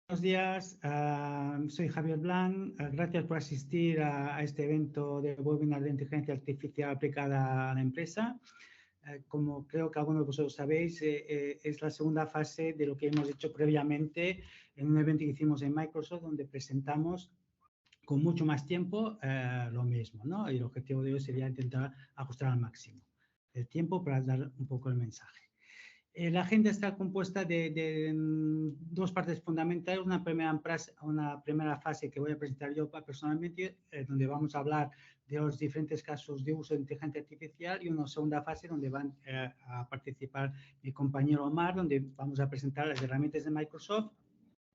Buenos días, soy Javier Blanc. Gracias por asistir a este evento de webinar de inteligencia artificial aplicada a la empresa. Como creo que algunos de vosotros sabéis, es la segunda fase de lo que hemos hecho previamente en un evento que hicimos en Microsoft, donde presentamos con mucho más tiempo lo mismo, ¿no? Y el objetivo de hoy sería intentar ajustar al máximo el tiempo para dar un poco el mensaje. La agenda está compuesta de dos partes fundamentales. Una primera fase que voy a presentar yo personalmente, donde vamos a hablar de los diferentes casos de uso de inteligencia artificial, y una segunda fase donde van a participar mi compañero Omar, donde vamos a presentar las herramientas de Microsoft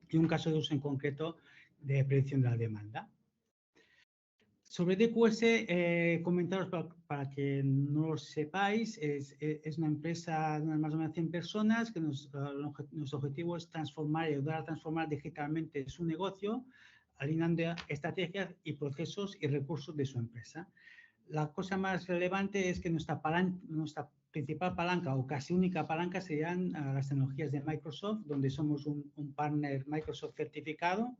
y un caso de uso en concreto de predicción de la demanda. Sobre DQS, comentaros para que no lo sepáis, es una empresa de más o menos 100 personas que nuestro objetivo es ayudar a transformar digitalmente su negocio, alineando estrategias y procesos y recursos de su empresa. La cosa más relevante es que nuestra principal palanca o casi única palanca serían las tecnologías de Microsoft, donde somos un partner Microsoft certificado.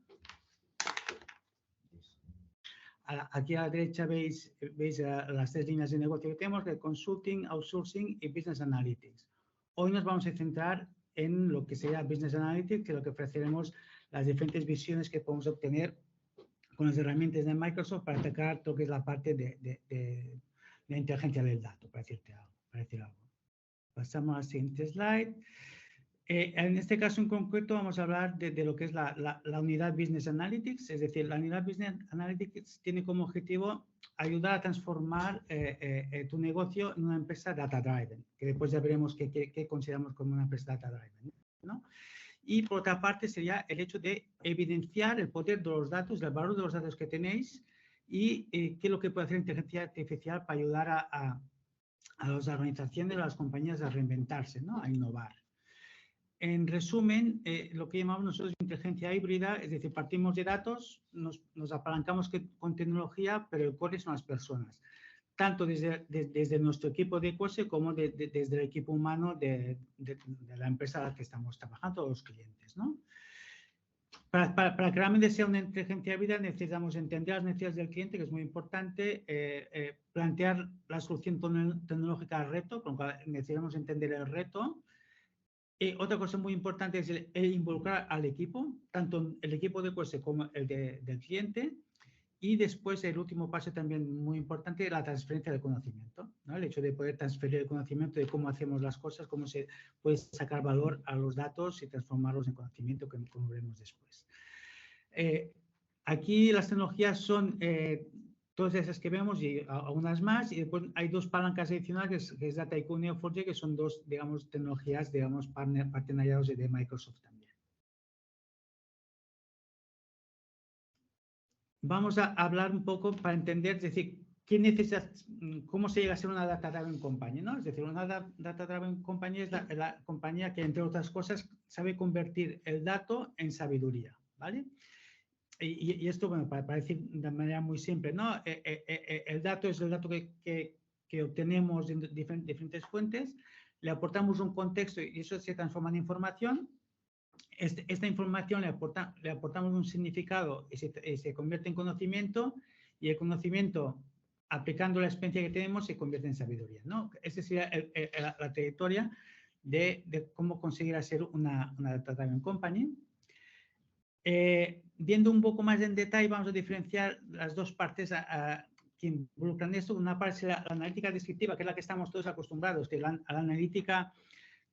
Aquí a la derecha veis las tres líneas de negocio que tenemos, de Consulting, Outsourcing y Business Analytics. Hoy nos vamos a centrar en lo que sería Business Analytics, que es lo que ofreceremos las diferentes visiones que podemos obtener con las herramientas de Microsoft para atacar todo lo que es la parte de inteligencia del dato, para decir algo. Pasamos al siguiente slide. En este caso en concreto vamos a hablar de lo que es la unidad Business Analytics, es decir, la unidad Business Analytics tiene como objetivo ayudar a transformar tu negocio en una empresa data-driven, que después ya veremos qué consideramos como una empresa data-driven, ¿no? Y por otra parte sería el hecho de evidenciar el poder de los datos, el valor de los datos que tenéis y qué es lo que puede hacer inteligencia artificial para ayudar a las organizaciones, a las compañías a reinventarse, ¿no? A innovar. En resumen, lo que llamamos nosotros inteligencia híbrida, es decir, partimos de datos, nos apalancamos con tecnología, pero el core son las personas, tanto desde nuestro equipo de QS como desde el equipo humano de la empresa a la que estamos trabajando, los clientes, ¿no? Para que realmente sea una inteligencia híbrida necesitamos entender las necesidades del cliente, que es muy importante, plantear la solución tecnológica al reto, con lo cual necesitamos entender el reto. Otra cosa muy importante es el involucrar al equipo, tanto el equipo de QS como el del cliente. Y después el último paso también muy importante, la transferencia del conocimiento, ¿no? El hecho de poder transferir el conocimiento de cómo hacemos las cosas, cómo se puede sacar valor a los datos y transformarlos en conocimiento, como veremos después. Aquí las tecnologías son todas esas que vemos y algunas más, y después hay dos palancas adicionales, que es Data IQ y Neo4j, que son dos, digamos, tecnologías, digamos, partenariados de Microsoft también. Vamos a hablar un poco para entender, es decir, cómo se llega a ser una data-driven company, ¿no? Es decir, una data-driven company es la compañía que, entre otras cosas, sabe convertir el dato en sabiduría, ¿vale? Y esto, bueno, para decir de manera muy simple, ¿no? El dato es el dato que obtenemos de diferentes fuentes, le aportamos un contexto y eso se transforma en información. Esta información le aportamos un significado y se convierte en conocimiento, y el conocimiento, aplicando la experiencia que tenemos, se convierte en sabiduría, ¿no? Esa sería la trayectoria de cómo conseguir ser una data-driven company. Viendo un poco más en detalle, vamos a diferenciar las dos partes que involucran esto. Una parte es la analítica descriptiva, que es la que estamos todos acostumbrados, que a la analítica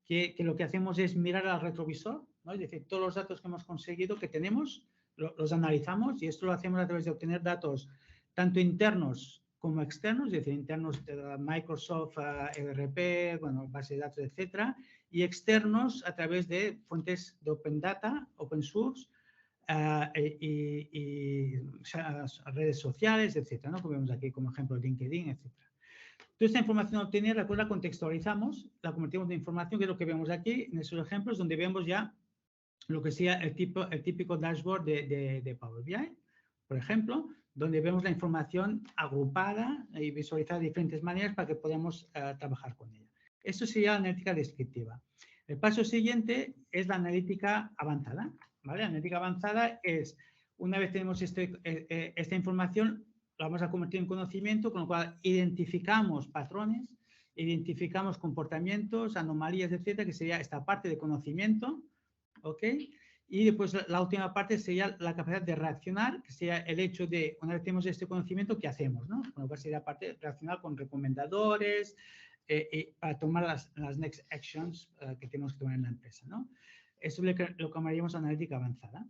que lo que hacemos es mirar al retrovisor, ¿no? Es decir, todos los datos que hemos conseguido, que tenemos, los analizamos, y esto lo hacemos a través de obtener datos tanto internos como externos, es decir, internos de Microsoft, ERP, bueno, base de datos, etcétera, y externos a través de fuentes de Open Data, Open Source, y redes sociales, etcétera, ¿no? Como vemos aquí como ejemplo LinkedIn, etcétera. Toda esta información obtenida, después la contextualizamos, la convertimos en información, que es lo que vemos aquí en estos ejemplos, donde vemos ya lo que sea el típico dashboard de Power BI, por ejemplo, donde vemos la información agrupada y visualizada de diferentes maneras para que podamos trabajar con ella. Esto sería la analítica descriptiva. El paso siguiente es la analítica avanzada, ¿vale? Analítica avanzada es, una vez tenemos esta información, la vamos a convertir en conocimiento, con lo cual identificamos patrones, identificamos comportamientos, anomalías, etcétera, que sería esta parte de conocimiento, ¿ok? Y después la última parte sería la capacidad de reaccionar, que sería el hecho de, una vez tenemos este conocimiento, ¿qué hacemos? ¿No? Con lo cual sería la parte de reaccionar con recomendadores, para tomar las next actions que tenemos que tomar en la empresa, ¿no? Eso es lo que llamaríamos analítica avanzada.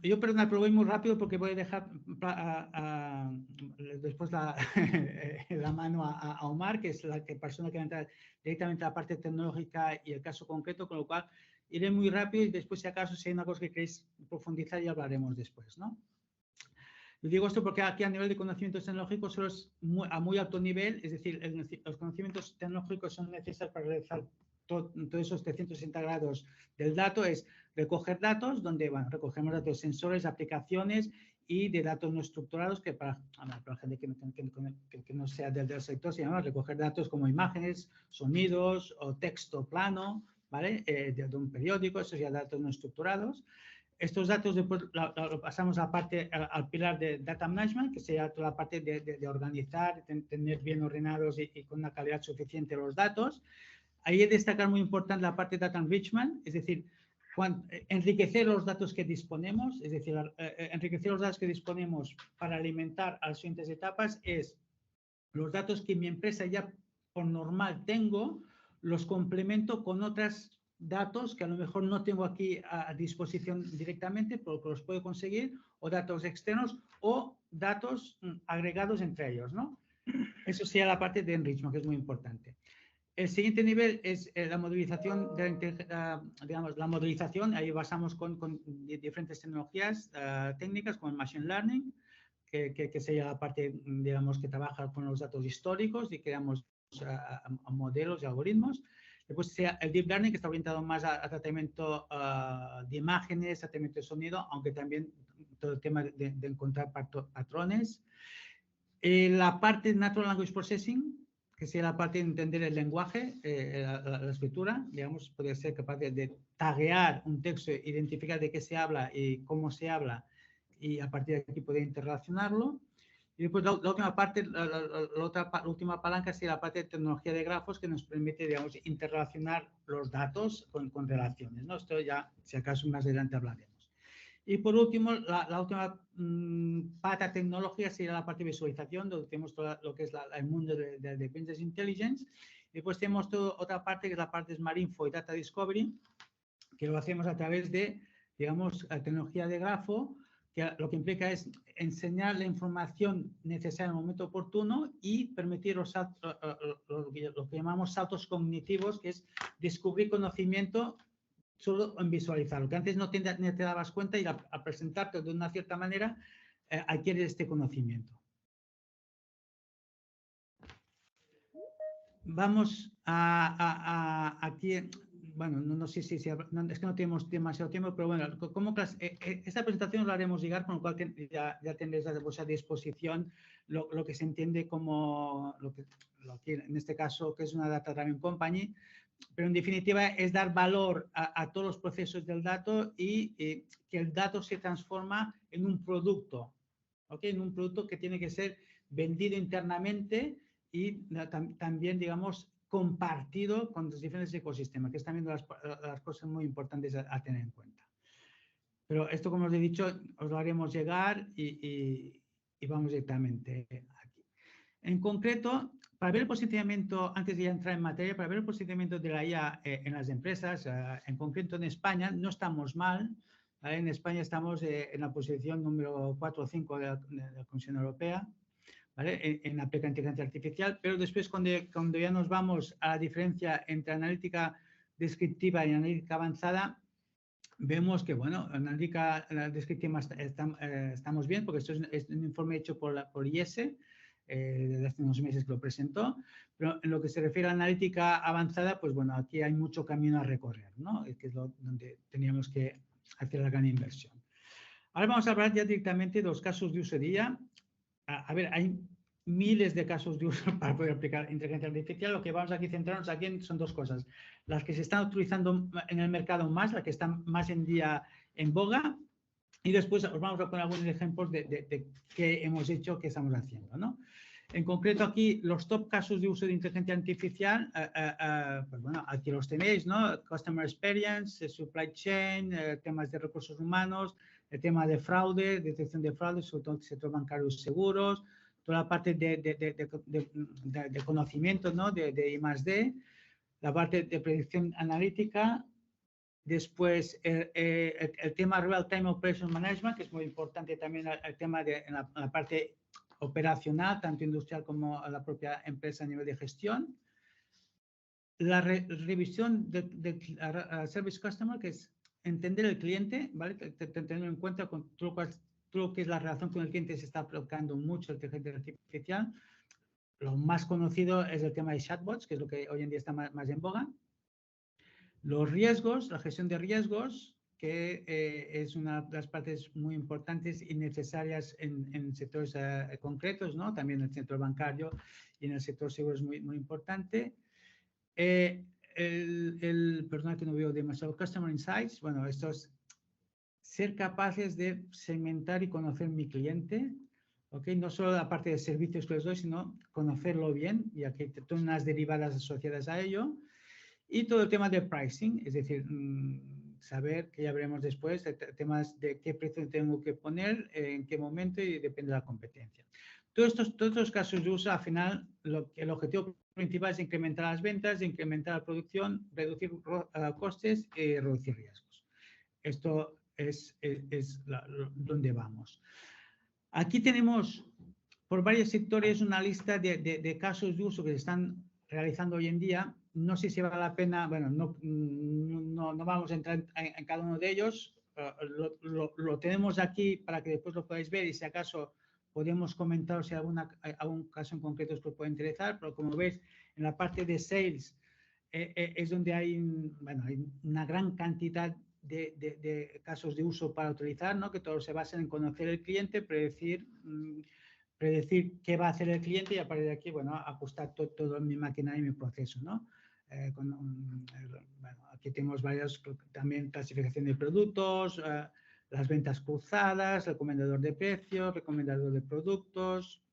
Yo, perdona, pero voy muy rápido porque voy a dejar después la mano a Omar, que es la persona que va a entrar directamente a la parte tecnológica y el caso concreto, con lo cual iré muy rápido y después, si acaso, si hay una cosa que queréis profundizar, ya hablaremos después, ¿no? Yo digo esto porque aquí a nivel de conocimientos tecnológicos solo es a muy alto nivel, es decir, los conocimientos tecnológicos son necesarios para realizar todos esos 360 grados del dato, es recoger datos, donde bueno, recogemos datos de sensores, aplicaciones y de datos no estructurados, que para la gente que no sea del sector, se llama recoger datos como imágenes, sonidos o texto plano, ¿vale? De un periódico, esos ya datos no estructurados. Estos datos después lo pasamos al pilar de Data Management, que sería toda la parte de organizar, tener bien ordenados y con una calidad suficiente los datos. Ahí he de destacar muy importante la parte de Data Enrichment, es decir, enriquecer los datos que disponemos, es decir, enriquecer los datos que disponemos para alimentar a las siguientes etapas es los datos que mi empresa ya por normal tengo, los complemento con otros datos que a lo mejor no tengo aquí a disposición directamente, pero que los puedo conseguir, o datos externos o datos agregados entre ellos, ¿no? Eso sería la parte de enrichment, que es muy importante. El siguiente nivel es la modelización, digamos, la modelización, ahí basamos con diferentes tecnologías técnicas como el Machine Learning, que sería la parte, digamos, que trabaja con los datos históricos y creamos modelos y algoritmos. Después sea el Deep Learning, que está orientado más a tratamiento de imágenes, tratamiento de sonido, aunque también todo el tema de encontrar patrones. La parte de Natural Language Processing, que sería la parte de entender el lenguaje, la escritura, digamos, podría ser capaz de taguear un texto, identificar de qué se habla y cómo se habla, y a partir de aquí poder interrelacionarlo. Y después la última parte, la última palanca sería la parte de tecnología de grafos, que nos permite, digamos, interrelacionar los datos con relaciones, ¿no? Esto ya, si acaso, más adelante hablaremos. Y por último, la última pata tecnológica sería la parte de visualización, donde tenemos todo lo que es el mundo de Business Intelligence. Y después tenemos otra parte, que es la parte de Smart Info y Data Discovery, que lo hacemos a través de, digamos, la tecnología de grafo, que lo que implica es enseñar la información necesaria en el momento oportuno y permitir lo que llamamos saltos cognitivos, que es descubrir conocimiento solo en visualizarlo, que antes no te dabas cuenta, y a presentarte de una cierta manera adquieres este conocimiento. Vamos aquí, bueno, no sé si es que no tenemos demasiado tiempo, pero bueno, esta presentación la haremos llegar, con lo cual ya tendréis a vuestra disposición lo que se entiende como, lo que en este caso, que es una Data Driven Company. Pero en definitiva es dar valor a todos los procesos del dato y que el dato se transforma en un producto, ¿okay? En un producto que tiene que ser vendido internamente y también, digamos, compartido con los diferentes ecosistemas, que es también de las cosas muy importantes a tener en cuenta. Pero esto, como os he dicho, os lo haremos llegar y vamos directamente aquí. En concreto, para ver el posicionamiento, antes de entrar en materia, para ver el posicionamiento de la IA en las empresas, en concreto en España, no estamos mal. ¿Vale? En España estamos en la posición número 4 o 5 de la Comisión Europea, ¿vale? En aplicar inteligencia artificial, pero después cuando ya nos vamos a la diferencia entre analítica descriptiva y analítica avanzada, vemos que, bueno, en analítica descriptiva estamos bien, porque esto es un informe hecho por IESE, desde hace unos meses que lo presentó, pero en lo que se refiere a analítica avanzada, pues bueno, aquí hay mucho camino a recorrer, ¿no? Que es donde teníamos que hacer la gran inversión. Ahora vamos a hablar ya directamente de los casos de uso de IA. A ver, hay miles de casos de uso para poder aplicar inteligencia artificial. Lo que vamos aquí a centrarnos aquí son dos cosas. Las que se están utilizando en el mercado más, las que están más en día en boga, y después os vamos a poner algunos ejemplos de qué hemos hecho, qué estamos haciendo, ¿no? En concreto aquí, los top casos de uso de inteligencia artificial, pues bueno, aquí los tenéis, ¿no? Customer Experience, Supply Chain, temas de recursos humanos, el tema de fraude, detección de fraude, sobre todo en el sector bancario y seguros, toda la parte de conocimiento, ¿no? De I+D, la parte de predicción analítica. Después, el tema Real Time Operations Management, que es muy importante también el tema de en la parte operacional, tanto industrial como a la propia empresa a nivel de gestión. La revisión del Service Customer, que es entender el cliente, ¿vale? Tener en cuenta con todo lo que es la relación con el cliente, se está aplicando mucho la inteligencia artificial. Lo más conocido es el tema de chatbots, que es lo que hoy en día está más en boga. Los riesgos, la gestión de riesgos, que es una de las partes muy importantes y necesarias en sectores concretos, ¿no? También en el sector bancario y en el sector seguro es muy importante. Perdona que no veo demasiado, Customer Insights, bueno, esto es ser capaces de segmentar y conocer mi cliente, ¿ok? No solo la parte de servicios que les doy, sino conocerlo bien, y aquí tengo unas derivadas asociadas a ello. Y todo el tema de pricing, es decir, saber, que ya veremos después, temas de qué precio tengo que poner, en qué momento y depende de la competencia. Todos estos casos de uso, al final, el objetivo principal es incrementar las ventas, incrementar la producción, reducir costes y reducir riesgos. Esto es donde vamos. Aquí tenemos, por varios sectores, una lista de casos de uso que se están realizando hoy en día. No sé si vale la pena, bueno, no vamos a entrar en cada uno de ellos. Lo tenemos aquí para que después lo podáis ver y si acaso podemos comentar si hay algún caso en concreto que os puede interesar, pero como veis, en la parte de sales es donde hay una gran cantidad de casos de uso para utilizar, ¿no? Que todos se basan en conocer el cliente, predecir qué va a hacer el cliente y a partir de aquí, bueno, ajustar todo mi maquinaria y mi proceso, ¿no? Bueno, aquí tenemos varias, también clasificación de productos, las ventas cruzadas, recomendador de precios, recomendador de productos.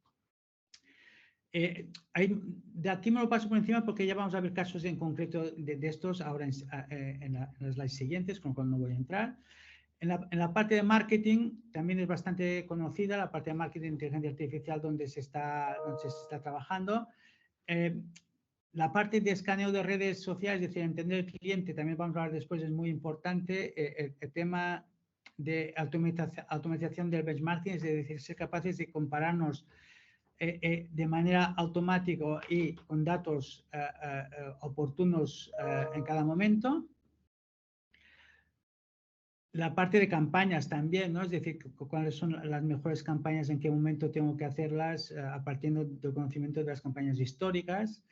De aquí me lo paso por encima porque ya vamos a ver casos en concreto de estos ahora en las slides siguientes, con lo cual no voy a entrar. En la parte de marketing también es bastante conocida, la parte de marketing de inteligencia artificial donde se está trabajando. La parte de escaneo de redes sociales, es decir, entender el cliente, también vamos a hablar después, es muy importante. El tema de automatización del benchmarking, es decir, ser capaces de compararnos de manera automática y con datos oportunos en cada momento. La parte de campañas también, ¿no? Es decir, cuáles son las mejores campañas, en qué momento tengo que hacerlas, a partir del conocimiento de las campañas históricas.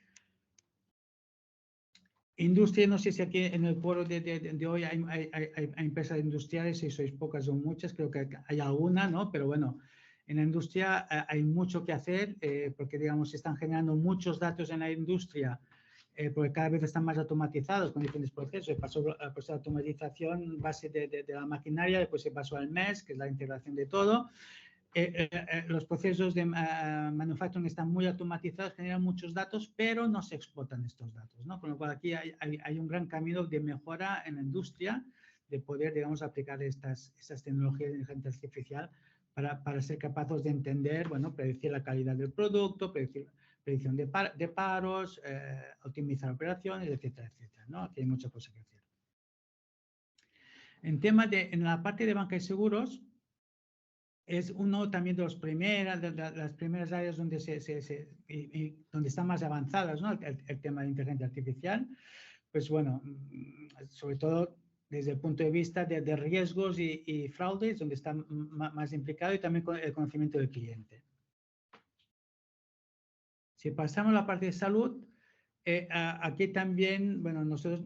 Industria, no sé si aquí en el foro de hoy hay empresas industriales, si sois pocas o muchas, creo que hay alguna, ¿no? Pero bueno, en la industria hay mucho que hacer porque, digamos, se están generando muchos datos en la industria porque cada vez están más automatizados con diferentes procesos. Se pasó a la automatización base de la maquinaria, después se pasó al MES, que es la integración de todo. Los procesos de manufacturing están muy automatizados, generan muchos datos, pero no se explotan estos datos, ¿no? Con lo cual aquí hay un gran camino de mejora en la industria de poder, digamos, aplicar estas tecnologías de inteligencia artificial para ser capaces de entender, bueno, predecir la calidad del producto, predicción de paros, optimizar operaciones, etcétera, etcétera, ¿no? Aquí hay muchas cosas que hacer. En la parte de banca y seguros, es uno también de las primeras áreas donde, donde están más avanzadas, ¿no? El tema de inteligencia artificial. Pues bueno, sobre todo desde el punto de vista de riesgos y fraudes, donde está más implicado, y también con el conocimiento del cliente. Si pasamos a la parte de salud, aquí también, bueno, nuestra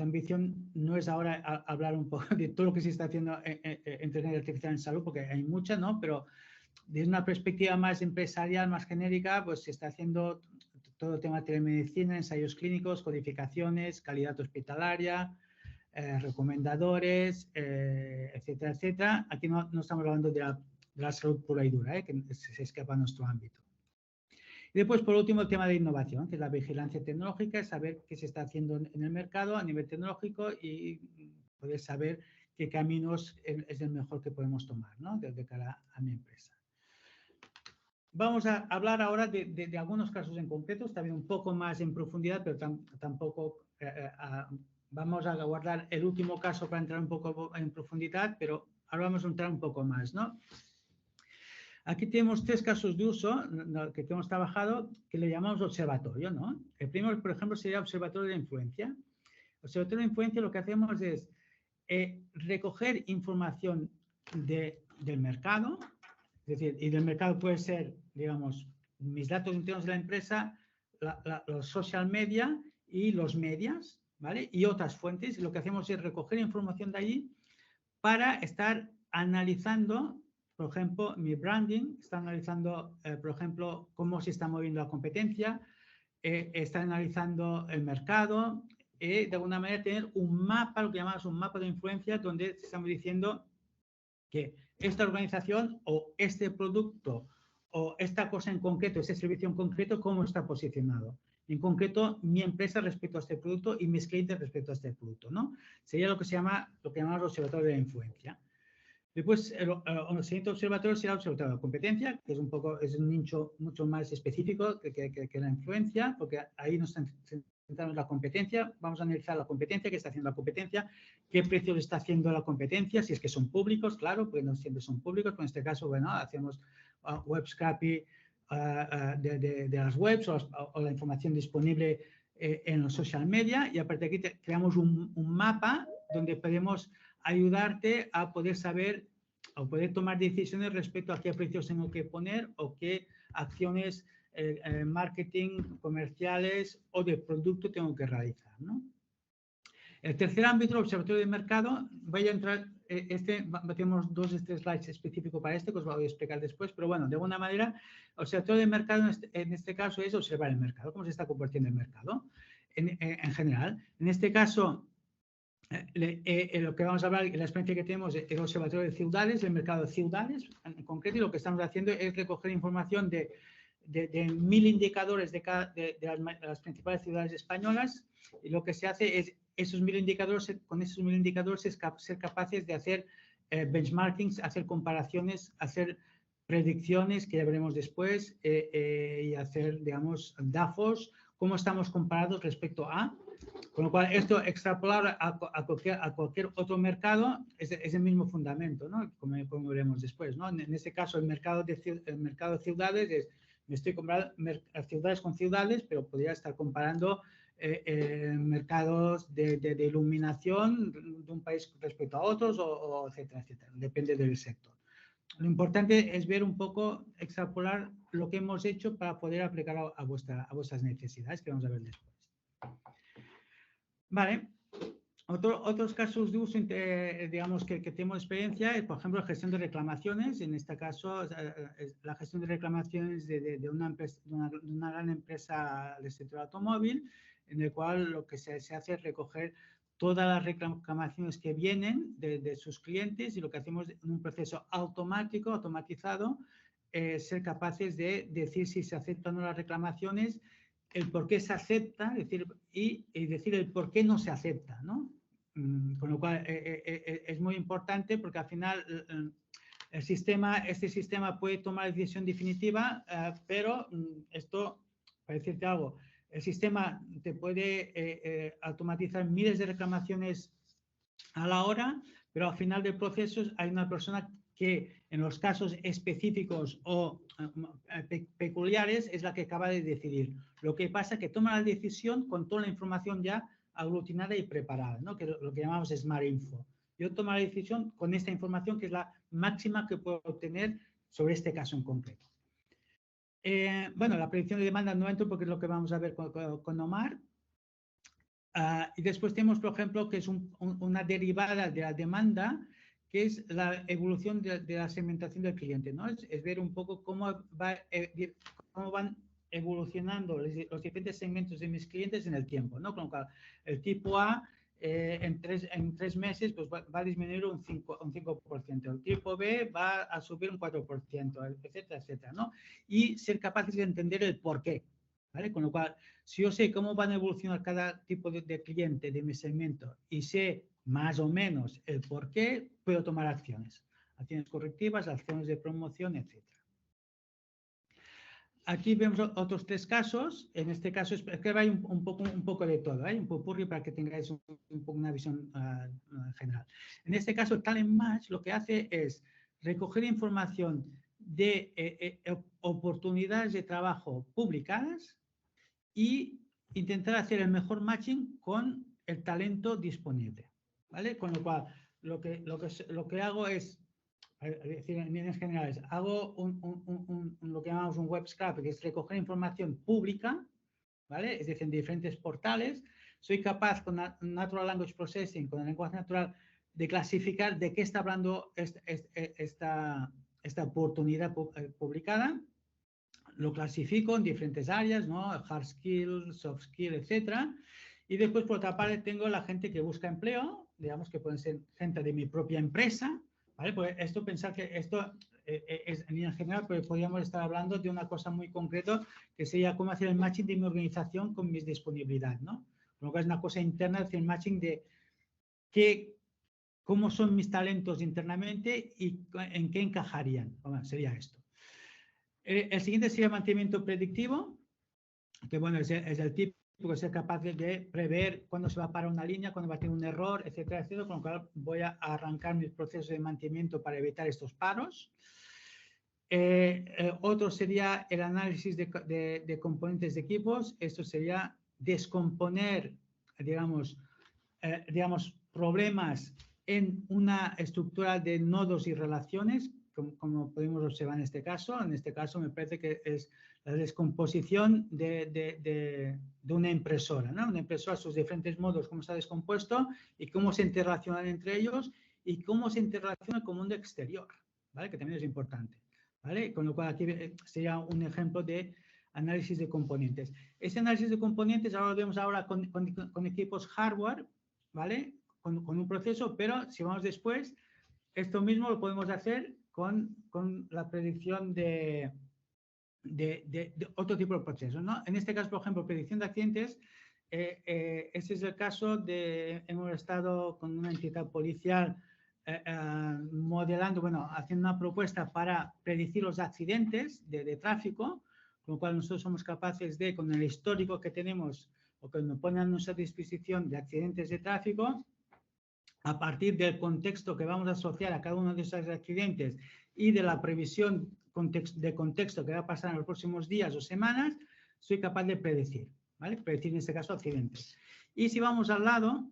ambición no es ahora hablar un poco de todo lo que se está haciendo en inteligencia artificial en salud, porque hay mucha, ¿no? Pero desde una perspectiva más empresarial, más genérica, pues se está haciendo todo el tema de telemedicina, ensayos clínicos, codificaciones, calidad hospitalaria, recomendadores, etcétera, etcétera. Aquí no estamos hablando de la salud pura y dura, que se escapa a nuestro ámbito. Y después, por último, el tema de innovación, que es la vigilancia tecnológica, saber qué se está haciendo en el mercado a nivel tecnológico y poder saber qué caminos es el mejor que podemos tomar, ¿no? de cara a mi empresa. Vamos a hablar ahora de algunos casos en concreto, está bien un poco más en profundidad, pero tampoco vamos a guardar el último caso para entrar un poco en profundidad, pero ahora vamos a entrar un poco más, ¿no? Aquí tenemos 3 casos de uso que hemos trabajado que le llamamos observatorio, ¿no? El primero, por ejemplo, sería observatorio de influencia. Observatorio de influencia lo que hacemos es recoger información del mercado, es decir, y del mercado puede ser, digamos, mis datos internos de la empresa, los social media y los medias, ¿vale? Y otras fuentes. Y lo que hacemos es recoger información de allí para estar analizando, por ejemplo, mi branding, está analizando, por ejemplo, cómo se está moviendo la competencia, está analizando el mercado, de alguna manera tener un mapa, lo que llamamos un mapa de influencia, donde estamos diciendo que esta organización o este producto o esta cosa en concreto, este servicio en concreto, cómo está posicionado. En concreto, mi empresa respecto a este producto y mis clientes respecto a este producto, ¿no? Sería lo que llamamos observatorio de influencia. Después, el siguiente observatorio será el observatorio de competencia, que es un nicho mucho más específico que la influencia, porque ahí nos centramos en la competencia. Vamos a analizar la competencia, qué está haciendo la competencia, qué precios está haciendo la competencia, si es que son públicos, claro, porque no siempre son públicos, pero en este caso, bueno, hacemos web scraping de las webs o la información disponible en los social media, y a partir de aquí creamos un mapa donde podemos ayudarte a poder saber o poder tomar decisiones respecto a qué precios tengo que poner o qué acciones marketing, comerciales o de producto tengo que realizar, ¿no? El tercer ámbito, el observatorio de mercado, voy a entrar, tenemos 2 slides específicos para que os voy a explicar después, pero bueno, de alguna manera, el observatorio de mercado en este caso es observar el mercado, cómo se está comportando el mercado en general. En este caso, lo que vamos a hablar, la experiencia que tenemos es el observatorio de ciudades, el mercado de ciudades en concreto, y lo que estamos haciendo es recoger información de 1000 indicadores de las principales ciudades españolas, y lo que se hace es con esos 1000 indicadores ser capaces de hacer benchmarkings, hacer comparaciones, hacer predicciones, que ya veremos después, y hacer, digamos, DAFOs, cómo estamos comparados respecto a. Con lo cual, esto extrapolar a cualquier otro mercado es el mismo fundamento, ¿no? Como veremos después, ¿no? En este caso, el mercado de ciudades me estoy comparando ciudades con ciudades, pero podría estar comparando mercados de iluminación de un país respecto a otros, o etcétera, etcétera. Depende del sector. Lo importante es ver un poco, extrapolar lo que hemos hecho para poder aplicar a vuestras necesidades, que vamos a ver después. Vale. Otros casos de uso, digamos, que tenemos experiencia, es, por ejemplo, la gestión de reclamaciones. En este caso, la gestión de reclamaciones de una gran empresa del sector automóvil, en el cual lo que se hace es recoger todas las reclamaciones que vienen de sus clientes, y lo que hacemos en un proceso automatizado, ser capaces de decir si se aceptan o no las reclamaciones, el por qué se acepta, y decir el por qué no se acepta, ¿no? Con lo cual es muy importante, porque al final este sistema puede tomar la decisión definitiva, pero esto, para decirte algo, el sistema te puede automatizar miles de reclamaciones a la hora, pero al final del proceso hay una persona que en los casos específicos o peculiares es la que acaba de decidir. Lo que pasa es que toma la decisión con toda la información ya aglutinada y preparada, ¿no? Que lo que llamamos Smart Info. Yo tomo la decisión con esta información, que es la máxima que puedo obtener sobre este caso en concreto. Bueno, la predicción de demanda no entro porque es lo que vamos a ver con Omar. Y después tenemos, por ejemplo, que es una derivada de la demanda, que es la evolución de la segmentación del cliente, ¿no? Es ver un poco cómo van evolucionando los diferentes segmentos de mis clientes en el tiempo, ¿no? Con lo cual, el tipo A en tres meses pues va a disminuir un 5%, el tipo B va a subir un 4%, etcétera, etcétera, ¿no? Y ser capaces de entender el por qué, ¿vale? Con lo cual, si yo sé cómo van a evolucionar cada tipo de cliente de mi segmento y sé más o menos el por qué, puedo tomar acciones. Acciones correctivas, acciones de promoción, etcétera. Aquí vemos otros tres casos. En este caso es que hay un poco de todo, un popurrí para que tengáis un poco una visión general. En este caso, Talent Match lo que hace es recoger información de oportunidades de trabajo publicadas y intentar hacer el mejor matching con el talento disponible, ¿vale? Con lo cual, lo que hago es, decir, en líneas generales, hago lo que llamamos un web scrape, que es recoger información pública, ¿vale? Es decir, en diferentes portales. Soy capaz con Natural Language Processing, con el lenguaje natural, de clasificar de qué está hablando esta oportunidad publicada. Lo clasifico en diferentes áreas, ¿no? Hard skill, soft skill, etcétera. Y después, por otra parte, tengo la gente que busca empleo, digamos que pueden ser gente de mi propia empresa, ¿vale? Pues esto, pensar que esto es en línea general, pero podríamos estar hablando de una cosa muy concreta, que sería cómo hacer el matching de mi organización con mis disponibilidades, ¿no? Lo que es una cosa interna, es el matching de cómo son mis talentos internamente y en qué encajarían. Bueno, sería esto. El siguiente sería mantenimiento predictivo, que bueno, es el típico, ser capaz de prever cuándo se va a parar una línea, cuándo va a tener un error, etcétera, etcétera, con lo cual voy a arrancar mis procesos de mantenimiento para evitar estos paros. Otro sería el análisis de componentes de equipos. Esto sería descomponer, digamos, problemas en una estructura de nodos y relaciones, como podemos observar en este caso. En este caso me parece que es la descomposición de una impresora, ¿no? Una impresora, sus diferentes modos, cómo se ha descompuesto y cómo se interrelacionan entre ellos y cómo se interrelaciona con el mundo exterior, ¿vale? Que también es importante, ¿vale? Con lo cual aquí sería un ejemplo de análisis de componentes. Ese análisis de componentes ahora lo vemos ahora con equipos hardware, ¿vale? Con un proceso, pero si vamos después, esto mismo lo podemos hacer con la predicción de otro tipo de procesos, ¿no? En este caso, por ejemplo, predicción de accidentes, ese es el caso de, hemos estado con una entidad policial modelando, bueno, haciendo una propuesta para predecir los accidentes de tráfico, con lo cual nosotros somos capaces de, con el histórico que tenemos o que nos ponen a nuestra disposición de accidentes de tráfico, a partir del contexto que vamos a asociar a cada uno de esos accidentes y de la previsión de contexto que va a pasar en los próximos días o semanas, soy capaz de predecir, ¿vale? Predecir en este caso accidentes. Y si vamos al lado,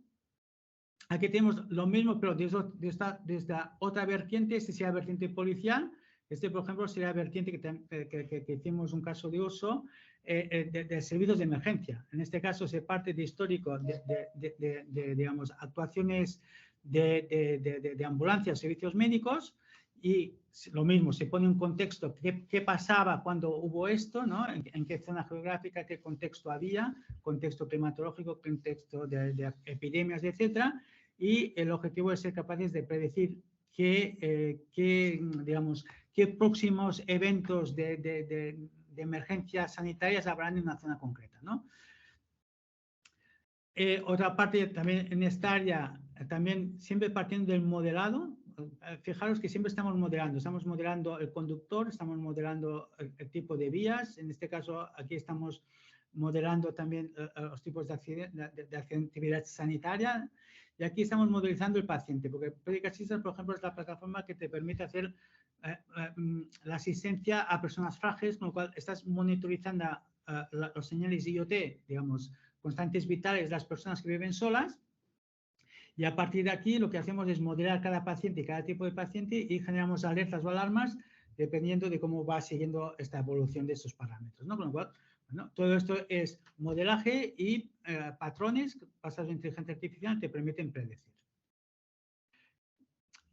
aquí tenemos lo mismo, pero desde esta otra vertiente. Este sería la vertiente policial. Este, por ejemplo, sería la vertiente que hicimos un caso de uso de servicios de emergencia. En este caso, se parte de histórico de digamos, actuaciones de ambulancias, servicios médicos, y lo mismo, se pone un contexto, qué pasaba cuando hubo esto, ¿no? En qué zona geográfica, qué contexto había, contexto climatológico, contexto de epidemias, etcétera. Y el objetivo es ser capaces de predecir digamos, qué próximos eventos de emergencias sanitarias habrán en una zona concreta, ¿no? Otra parte también en esta área, también siempre partiendo del modelado. Fijaros que siempre estamos modelando el conductor, estamos modelando el tipo de vías. En este caso, aquí estamos modelando también los tipos de actividad sanitaria. Y aquí estamos modelizando el paciente, porque Predict Assistant, por ejemplo, es la plataforma que te permite hacer la asistencia a personas frágiles, con lo cual estás monitorizando los señales IoT, digamos, constantes vitales de las personas que viven solas, y a partir de aquí lo que hacemos es modelar cada paciente y cada tipo de paciente y generamos alertas o alarmas dependiendo de cómo va siguiendo esta evolución de estos parámetros, ¿no? Con lo cual, bueno, todo esto es modelaje y patrones basados en inteligencia artificial te permiten predecir.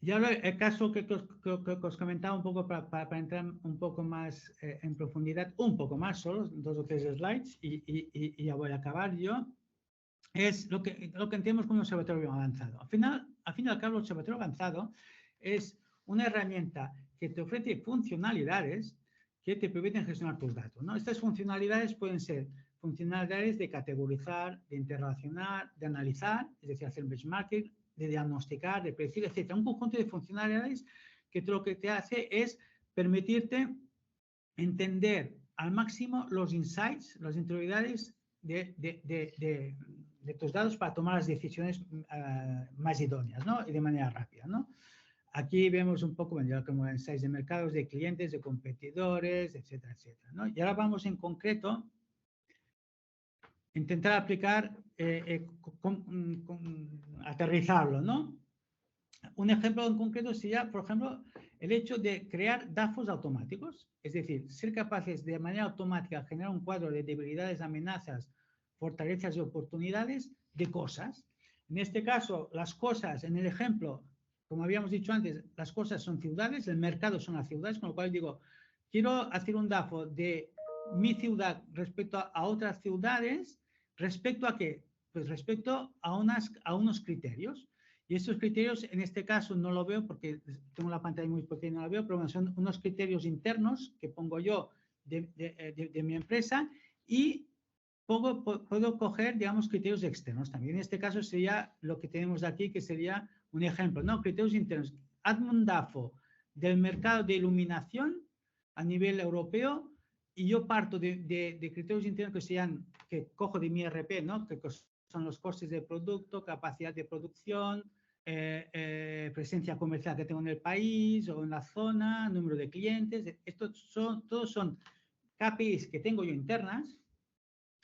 Y ahora el caso que os comentaba un poco para entrar un poco más en profundidad, un poco más, solo 2 o 3 slides y ya voy a acabar yo, es lo que entendemos como un observatorio avanzado. Al fin y al cabo, el observatorio avanzado es una herramienta que te ofrece funcionalidades que te permiten gestionar tus datos, ¿no? Estas funcionalidades pueden ser funcionalidades de categorizar, de interrelacionar, de analizar, es decir, hacer benchmarking, de diagnosticar, de predecir, etc. Un conjunto de funcionalidades que lo que te hace es permitirte entender al máximo los insights, las interioridades de tus datos para tomar las decisiones más idóneas, ¿no? Y de manera rápida, ¿no? Aquí vemos un poco, bueno, ya como insights de mercados, de clientes, de competidores, etcétera, etcétera, ¿no? Y ahora vamos en concreto intentar aplicar, aterrizarlo, ¿no? Un ejemplo en concreto sería, por ejemplo, el hecho de crear DAFOs automáticos, es decir, ser capaces de manera automática generar un cuadro de debilidades, amenazas, fortalezas y oportunidades de cosas. En este caso, las cosas, en el ejemplo, como habíamos dicho antes, las cosas son ciudades, el mercado son las ciudades, con lo cual digo, quiero hacer un DAFO de mi ciudad respecto a otras ciudades, ¿respecto a qué? Pues respecto a unos criterios. Y estos criterios, en este caso, no lo veo porque tengo la pantalla muy pequeña, no la veo, pero son unos criterios internos que pongo yo de mi empresa y puedo coger, digamos, criterios externos también. En este caso sería lo que tenemos aquí, que sería un ejemplo, ¿no? Criterios internos. Hazme un DAFO del mercado de iluminación a nivel europeo y yo parto de criterios internos que sean, que cojo de mi ERP, ¿no? Que son los costes de producto, capacidad de producción, presencia comercial que tengo en el país o en la zona, número de clientes. Todos son KPIs que tengo yo internas,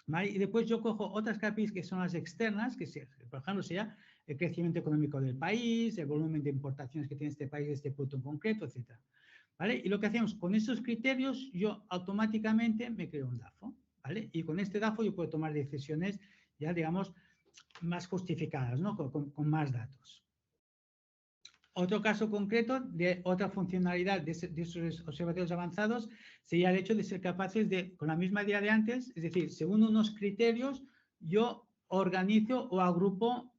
¿vale? Y después yo cojo otras KPIs que son las externas, que por ejemplo sería el crecimiento económico del país, el volumen de importaciones que tiene este país de este producto en concreto, etc. ¿Vale? Y lo que hacemos con esos criterios, yo automáticamente me creo un DAFO, ¿vale? Y con este DAFO yo puedo tomar decisiones ya, digamos, más justificadas, ¿no? Con más datos. Otro caso concreto de otra funcionalidad de esos observatorios avanzados sería el hecho de ser capaces de, con la misma idea de antes, es decir, según unos criterios, yo organizo o agrupo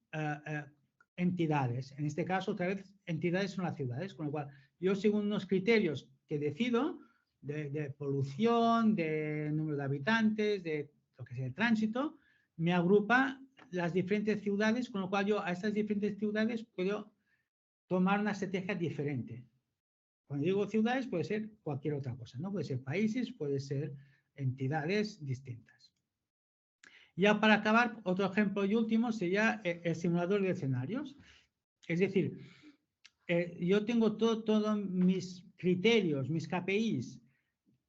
entidades. En este caso, otra vez, entidades son las ciudades, con lo cual yo según unos criterios que decido de polución, de número de habitantes, de lo que sea, de tránsito, me agrupa las diferentes ciudades, con lo cual yo a estas diferentes ciudades puedo tomar una estrategia diferente. Cuando digo ciudades puede ser cualquier otra cosa, ¿no? Puede ser países, puede ser entidades distintas. Ya para acabar, otro ejemplo y último sería el simulador de escenarios. Es decir, yo tengo todos mis criterios, mis KPIs.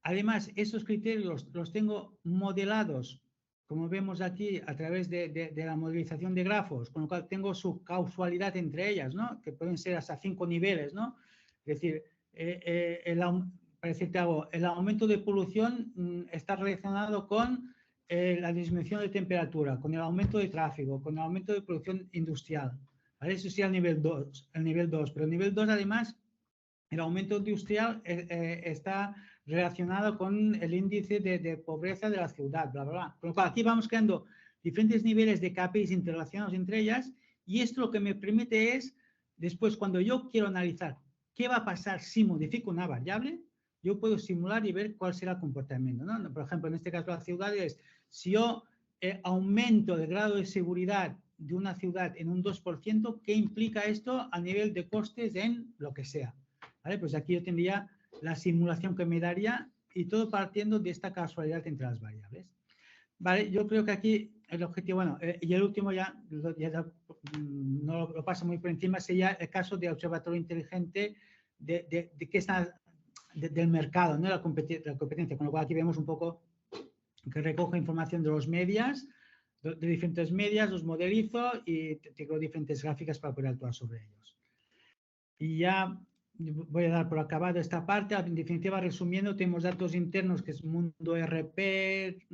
Además, esos criterios los tengo modelados, como vemos aquí, a través de la modelización de grafos, con lo cual tengo su causalidad entre ellas, ¿no? Que pueden ser hasta 5 niveles, ¿no? Es decir, para decirte algo, el aumento de polución está relacionado con la disminución de temperatura, con el aumento de tráfico, con el aumento de producción industrial, ¿vale? Eso sería el nivel 2, pero el nivel 2 además, el aumento industrial está relacionado con el índice de pobreza de la ciudad, bla, bla, bla. Con lo cual, aquí vamos creando diferentes niveles de KPIs interrelacionados entre ellas y esto lo que me permite es, después, cuando yo quiero analizar qué va a pasar si modifico una variable, yo puedo simular y ver cuál será el comportamiento, ¿no? Por ejemplo, en este caso, la ciudad es, si yo aumento el grado de seguridad de una ciudad en un 2%, ¿qué implica esto a nivel de costes en lo que sea? ¿Vale? Pues aquí yo tendría la simulación que me daría y todo partiendo de esta casualidad entre las variables. Vale, yo creo que aquí el objetivo, bueno, y el último ya no lo paso muy por encima, sería el caso de observatorio inteligente de que está del mercado, ¿no? La competencia, con lo cual aquí vemos un poco que recojo información de los medias, de diferentes medias, los modelizo y tengo diferentes gráficas para poder actuar sobre ellos. Y ya voy a dar por acabado esta parte. En definitiva, resumiendo, tenemos datos internos que es mundo RP,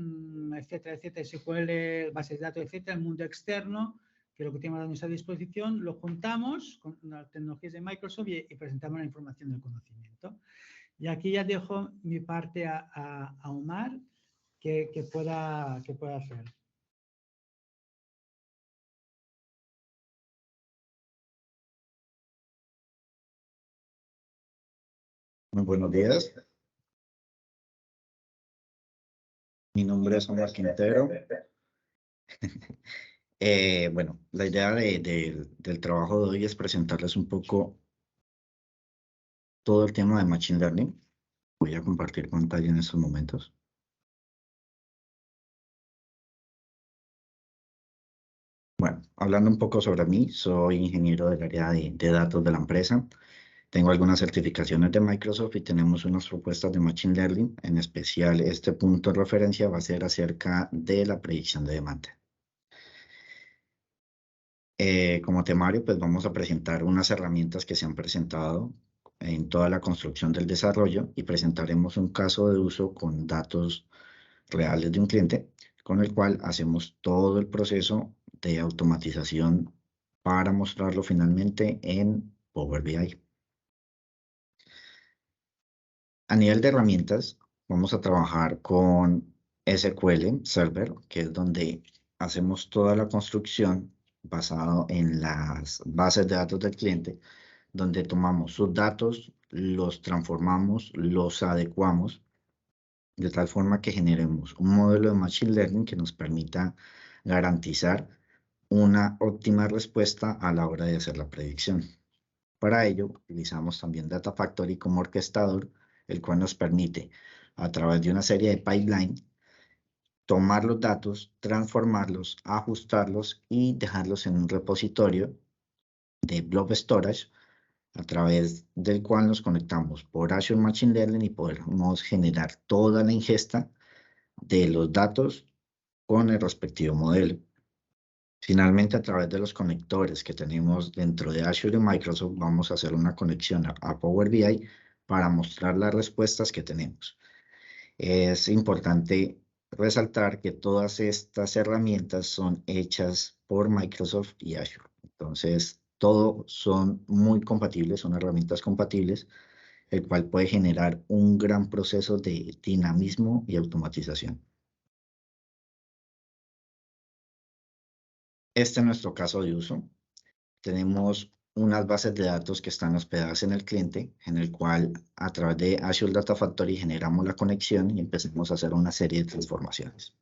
etcétera, etcétera, SQL, bases de datos, etcétera. El mundo externo, que lo que tenemos a nuestra disposición, lo juntamos con las tecnologías de Microsoft y presentamos la información del conocimiento. Y aquí ya dejo mi parte a Omar que pueda hacer. Muy buenos días. Mi nombre es Omar Quintero. Bueno, la idea del trabajo de hoy es presentarles un poco todo el tema de Machine Learning. Voy a compartir pantalla en estos momentos. Bueno, hablando un poco sobre mí, soy ingeniero del área de datos de la empresa. Tengo algunas certificaciones de Microsoft y tenemos unas propuestas de Machine Learning. En especial, este punto de referencia va a ser acerca de la predicción de demanda. Como temario, pues vamos a presentar unas herramientas que se han presentado en toda la construcción del desarrollo y presentaremos un caso de uso con datos reales de un cliente, con el cual hacemos todo el proceso de automatización para mostrarlo finalmente en Power BI. A nivel de herramientas, vamos a trabajar con SQL Server, que es donde hacemos toda la construcción basado en las bases de datos del cliente, donde tomamos sus datos, los transformamos, los adecuamos, de tal forma que generemos un modelo de Machine Learning que nos permita garantizar una óptima respuesta a la hora de hacer la predicción. Para ello, utilizamos también Data Factory como orquestador, el cual nos permite, a través de una serie de pipelines, tomar los datos, transformarlos, ajustarlos y dejarlos en un repositorio de Blob Storage, a través del cual nos conectamos por Azure Machine Learning y podemos generar toda la ingesta de los datos con el respectivo modelo. Finalmente, a través de los conectores que tenemos dentro de Azure y Microsoft, vamos a hacer una conexión a Power BI para mostrar las respuestas que tenemos. Es importante resaltar que todas estas herramientas son hechas por Microsoft y Azure. Entonces, todos son muy compatibles, son herramientas compatibles, el cual puede generar un gran proceso de dinamismo y automatización. Este es nuestro caso de uso. Tenemos unas bases de datos que están hospedadas en el cliente, en el cual a través de Azure Data Factory generamos la conexión y empezamos a hacer una serie de transformaciones.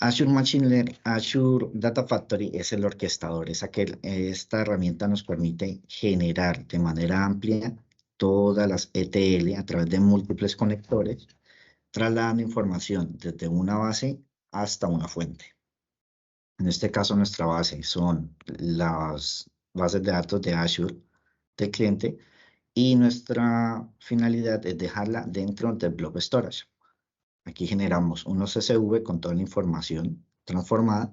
Azure Data Factory es el orquestador, esta herramienta nos permite generar de manera amplia todas las ETL a través de múltiples conectores, trasladando información desde una base hasta una fuente. En este caso, nuestra base son las bases de datos de Azure del cliente y nuestra finalidad es dejarla dentro del Blob Storage. Aquí generamos unos CSV con toda la información transformada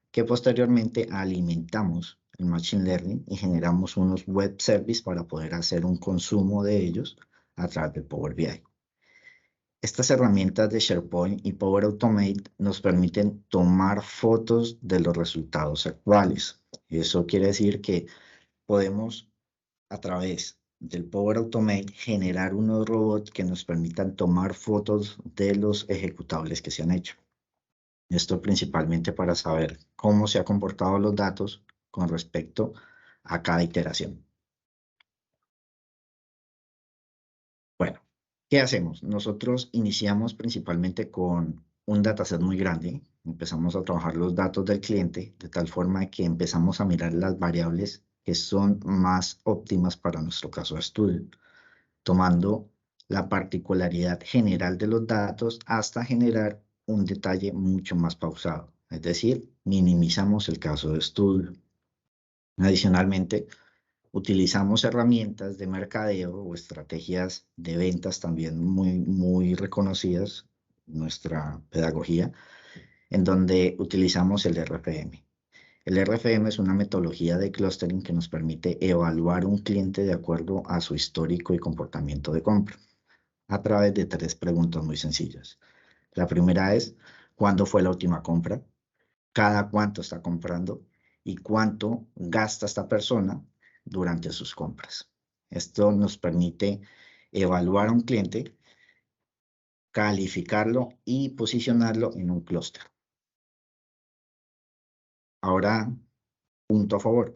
que posteriormente alimentamos en Machine Learning y generamos unos web services para poder hacer un consumo de ellos a través de Power BI. Estas herramientas de SharePoint y Power Automate nos permiten tomar fotos de los resultados actuales. Eso quiere decir que podemos, a través del Power Automate, generar unos robots que nos permitan tomar fotos de los ejecutables que se han hecho. Esto principalmente para saber cómo se han comportado los datos con respecto a cada iteración. Bueno, ¿qué hacemos? Nosotros iniciamos principalmente con un dataset muy grande. Empezamos a trabajar los datos del cliente de tal forma que empezamos a mirar las variables que son más óptimas para nuestro caso de estudio, tomando la particularidad general de los datos hasta generar un detalle mucho más pausado. Es decir, minimizamos el caso de estudio. Adicionalmente, utilizamos herramientas de mercadeo o estrategias de ventas también muy reconocidas, nuestra pedagogía, en donde utilizamos el RFM. El RFM es una metodología de clustering que nos permite evaluar un cliente de acuerdo a su histórico y comportamiento de compra, a través de 3 preguntas muy sencillas. La primera es, ¿cuándo fue la última compra? cada cuánto está comprando y cuánto gasta esta persona durante sus compras. Esto nos permite evaluar a un cliente, calificarlo y posicionarlo en un clúster. Ahora, punto a favor.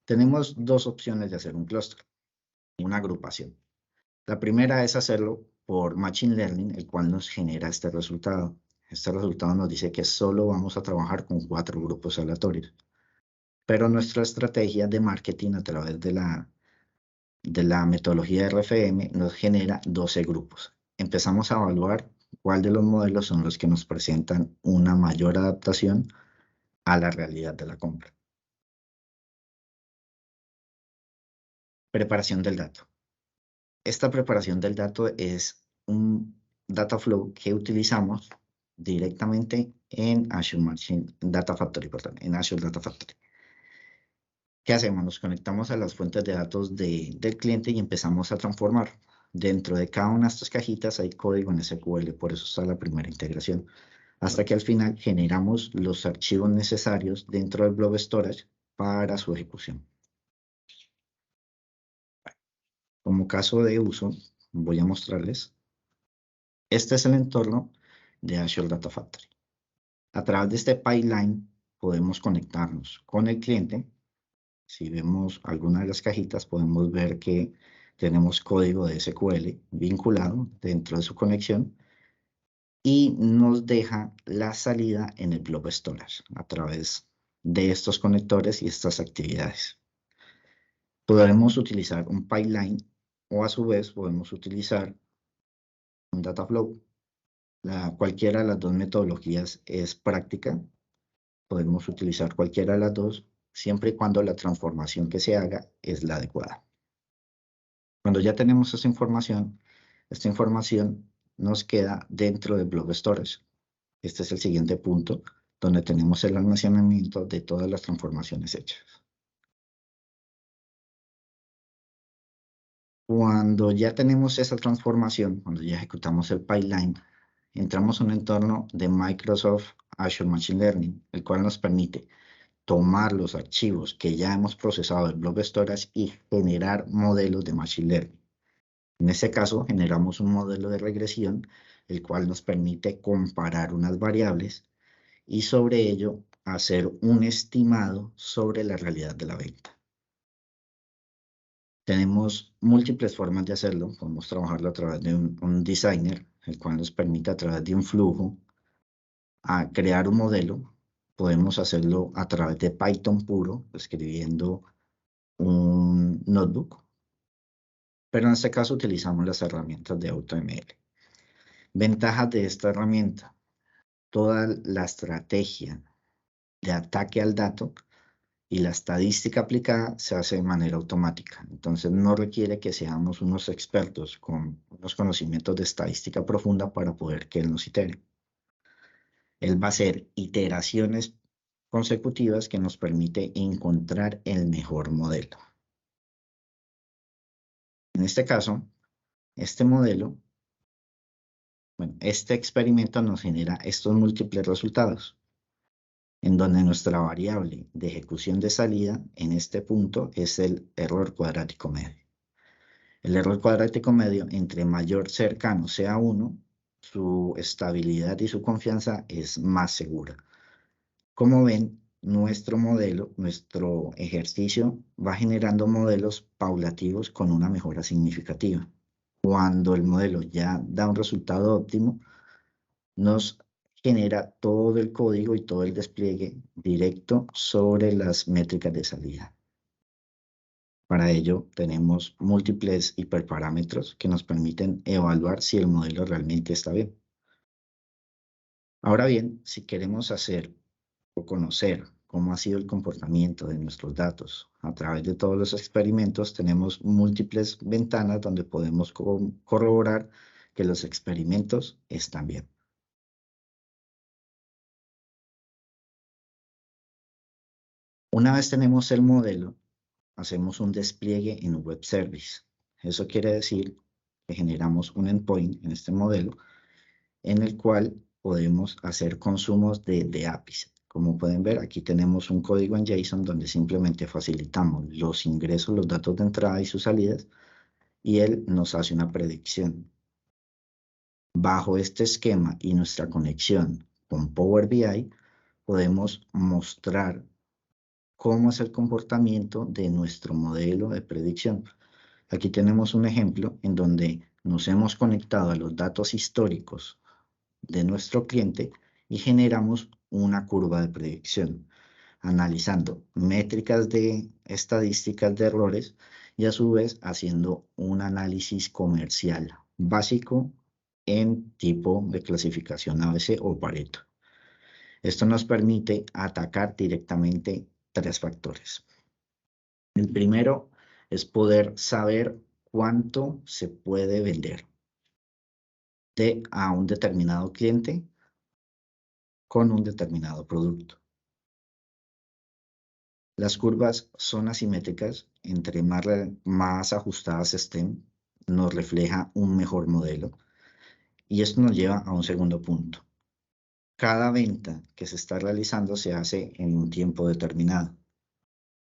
Tenemos dos opciones de hacer un clúster, una agrupación. La primera es hacerlo por Machine Learning, el cual nos genera este resultado. Este resultado nos dice que solo vamos a trabajar con 4 grupos aleatorios. Pero nuestra estrategia de marketing a través de la metodología RFM nos genera 12 grupos. Empezamos a evaluar cuál de los modelos son los que nos presentan una mayor adaptación a la realidad de la compra. Preparación del dato. Esta preparación del dato es un data flow que utilizamos directamente en Azure Data Factory. ¿Qué hacemos? Nos conectamos a las fuentes de datos del cliente y empezamos a transformar. Dentro de cada una de estas cajitas hay código en SQL, por eso está la primera integración. Hasta que al final generamos los archivos necesarios dentro del Blob Storage para su ejecución. Como caso de uso, voy a mostrarles. Este es el entorno de Azure Data Factory. A través de este pipeline podemos conectarnos con el cliente. Si vemos alguna de las cajitas, podemos ver que tenemos código de SQL vinculado dentro de su conexión y nos deja la salida en el Blob Storage a través de estos conectores y estas actividades. Podremos utilizar un pipeline o a su vez podemos utilizar un data flow. Cualquiera de las dos metodologías es práctica. Podemos utilizar cualquiera de las dos siempre y cuando la transformación que se haga es la adecuada. Cuando ya tenemos esta información nos queda dentro del Blob Storage. Este es el siguiente punto donde tenemos el almacenamiento de todas las transformaciones hechas. Cuando ya tenemos esa transformación, cuando ya ejecutamos el pipeline, entramos a un entorno de Microsoft Azure Machine Learning, el cual nos permite tomar los archivos que ya hemos procesado del Blob Storage y generar modelos de Machine Learning. En este caso, generamos un modelo de regresión, el cual nos permite comparar unas variables y sobre ello hacer un estimado sobre la realidad de la venta. Tenemos múltiples formas de hacerlo. Podemos trabajarlo a través de un designer, el cual nos permite a través de un flujo a crear un modelo. Podemos hacerlo a través de Python puro, escribiendo un notebook. Pero en este caso utilizamos las herramientas de AutoML. Ventajas de esta herramienta. Toda la estrategia de ataque al dato y la estadística aplicada se hace de manera automática. Entonces no requiere que seamos unos expertos con unos conocimientos de estadística profunda para poder que él nos itere. Él va a hacer iteraciones consecutivas que nos permite encontrar el mejor modelo. En este caso, este experimento nos genera estos múltiples resultados, en donde nuestra variable de ejecución de salida en este punto es el error cuadrático medio. El error cuadrático medio, entre mayor cercano sea 1, su estabilidad y su confianza es más segura. Como ven, nuestro modelo, nuestro ejercicio va generando modelos paulativos con una mejora significativa. Cuando el modelo ya da un resultado óptimo, nos genera todo el código y todo el despliegue directo sobre las métricas de salida. Para ello tenemos múltiples hiperparámetros que nos permiten evaluar si el modelo realmente está bien. Ahora bien, si queremos hacer o conocer cómo ha sido el comportamiento de nuestros datos a través de todos los experimentos, tenemos múltiples ventanas donde podemos corroborar que los experimentos están bien. Una vez tenemos el modelo, hacemos un despliegue en un web service. Eso quiere decir que generamos un endpoint en este modelo en el cual podemos hacer consumos de APIs. Como pueden ver, aquí tenemos un código en JSON donde simplemente facilitamos los ingresos, los datos de entrada y sus salidas, y él nos hace una predicción. Bajo este esquema y nuestra conexión con Power BI, podemos mostrar cómo es el comportamiento de nuestro modelo de predicción. Aquí tenemos un ejemplo en donde nos hemos conectado a los datos históricos de nuestro cliente y generamos una curva de predicción, analizando métricas de estadísticas de errores y a su vez haciendo un análisis comercial básico en tipo de clasificación ABC o Pareto. Esto nos permite atacar directamente tres factores. El primero es poder saber cuánto se puede vender a un determinado cliente con un determinado producto. Las curvas son asimétricas, entre más ajustadas estén, nos refleja un mejor modelo. Y esto nos lleva a un segundo punto. Cada venta que se está realizando se hace en un tiempo determinado.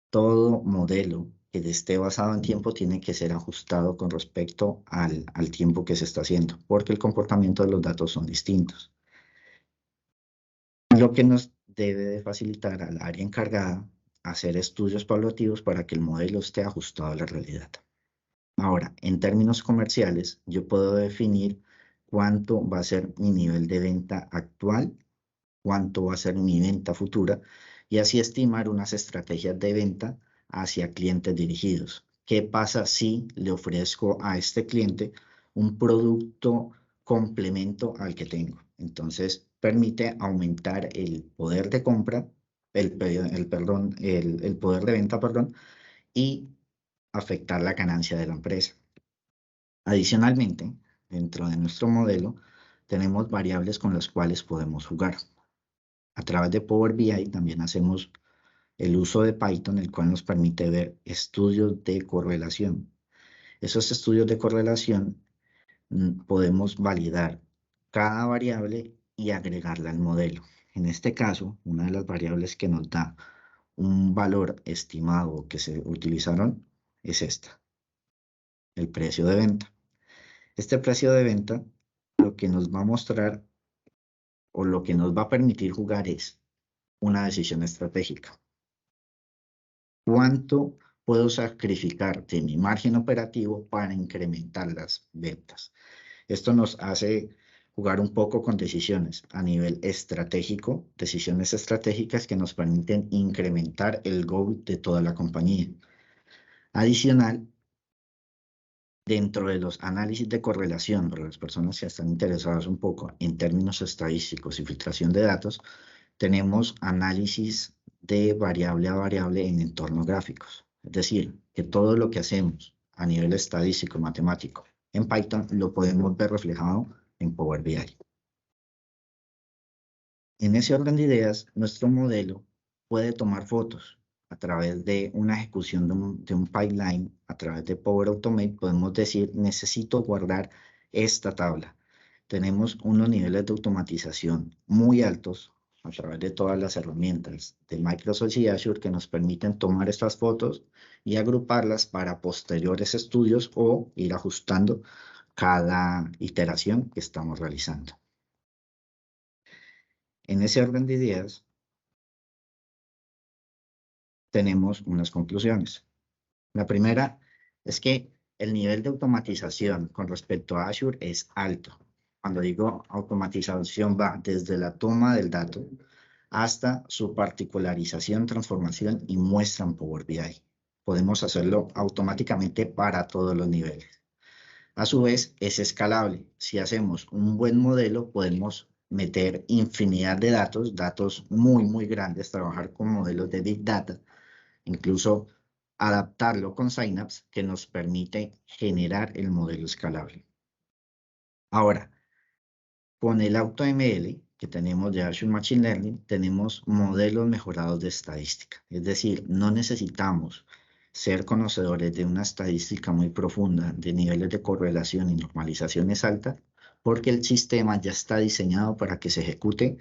Todo modelo que esté basado en tiempo tiene que ser ajustado con respecto al tiempo que se está haciendo, porque el comportamiento de los datos son distintos. Lo que nos debe de facilitar al área encargada hacer estudios paulativos para que el modelo esté ajustado a la realidad. Ahora, en términos comerciales, yo puedo definir cuánto va a ser mi nivel de venta actual, cuánto va a ser mi venta futura, y así estimar unas estrategias de venta hacia clientes dirigidos. ¿Qué pasa si le ofrezco a este cliente un producto complemento al que tengo? Entonces, permite aumentar el poder de compra, el poder de venta, perdón, y afectar la ganancia de la empresa. Adicionalmente, dentro de nuestro modelo, tenemos variables con las cuales podemos jugar. A través de Power BI también hacemos el uso de Python, el cual nos permite ver estudios de correlación. Esos estudios de correlación podemos validar cada variable y agregarla al modelo. En este caso, una de las variables que nos da un valor estimado que se utilizaron es esta, el precio de venta. Este precio de venta lo que nos va a mostrar o lo que nos va a permitir jugar es una decisión estratégica. ¿Cuánto puedo sacrificar de mi margen operativo para incrementar las ventas? Esto nos hace jugar un poco con decisiones a nivel estratégico, decisiones estratégicas que nos permiten incrementar el goal de toda la compañía. Adicional, dentro de los análisis de correlación, para las personas que están interesadas un poco en términos estadísticos y filtración de datos, tenemos análisis de variable a variable en entornos gráficos. Es decir, que todo lo que hacemos a nivel estadístico, matemático, en Python, lo podemos ver reflejado en Power BI. En ese orden de ideas, nuestro modelo puede tomar fotos a través de una ejecución de un pipeline, a través de Power Automate, podemos decir, necesito guardar esta tabla. Tenemos unos niveles de automatización muy altos a través de todas las herramientas de Microsoft y Azure que nos permiten tomar estas fotos y agruparlas para posteriores estudios o ir ajustando cada iteración que estamos realizando. En ese orden de ideas, tenemos unas conclusiones. La primera es que el nivel de automatización con respecto a Azure es alto. Cuando digo automatización va desde la toma del dato hasta su particularización, transformación y muestra en Power BI. Podemos hacerlo automáticamente para todos los niveles. A su vez, es escalable. Si hacemos un buen modelo, podemos meter infinidad de datos muy grandes, trabajar con modelos de Big Data, incluso adaptarlo con Synapse, que nos permite generar el modelo escalable. Ahora, con el AutoML que tenemos de Azure Machine Learning, tenemos modelos mejorados de estadística. Es decir, no necesitamos ser conocedores de una estadística muy profunda, de niveles de correlación y normalizaciones altas, porque el sistema ya está diseñado para que se ejecute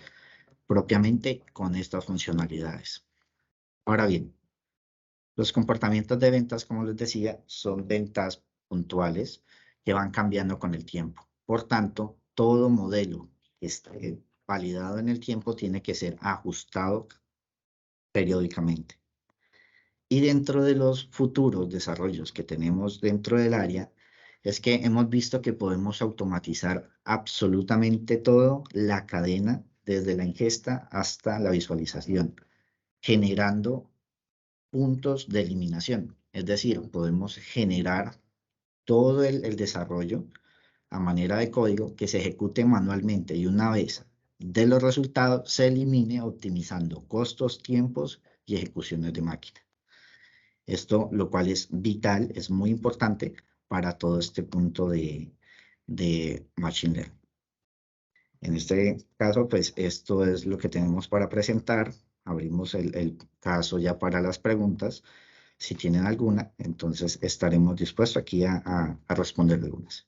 propiamente con estas funcionalidades. Ahora bien, los comportamientos de ventas, como les decía, son ventas puntuales que van cambiando con el tiempo. Por tanto, todo modelo que esté validado en el tiempo tiene que ser ajustado periódicamente. Y dentro de los futuros desarrollos que tenemos dentro del área, es que hemos visto que podemos automatizar absolutamente todo, la cadena, desde la ingesta hasta la visualización, generando puntos de eliminación. Es decir, podemos generar todo el desarrollo a manera de código que se ejecute manualmente y una vez de los resultados se elimine optimizando costos, tiempos y ejecuciones de máquina. Esto, lo cual es vital, es muy importante para todo este punto de Machine Learning. En este caso, pues esto es lo que tenemos para presentar. Abrimos el caso ya para las preguntas. Si tienen alguna, entonces estaremos dispuestos aquí a responder algunas.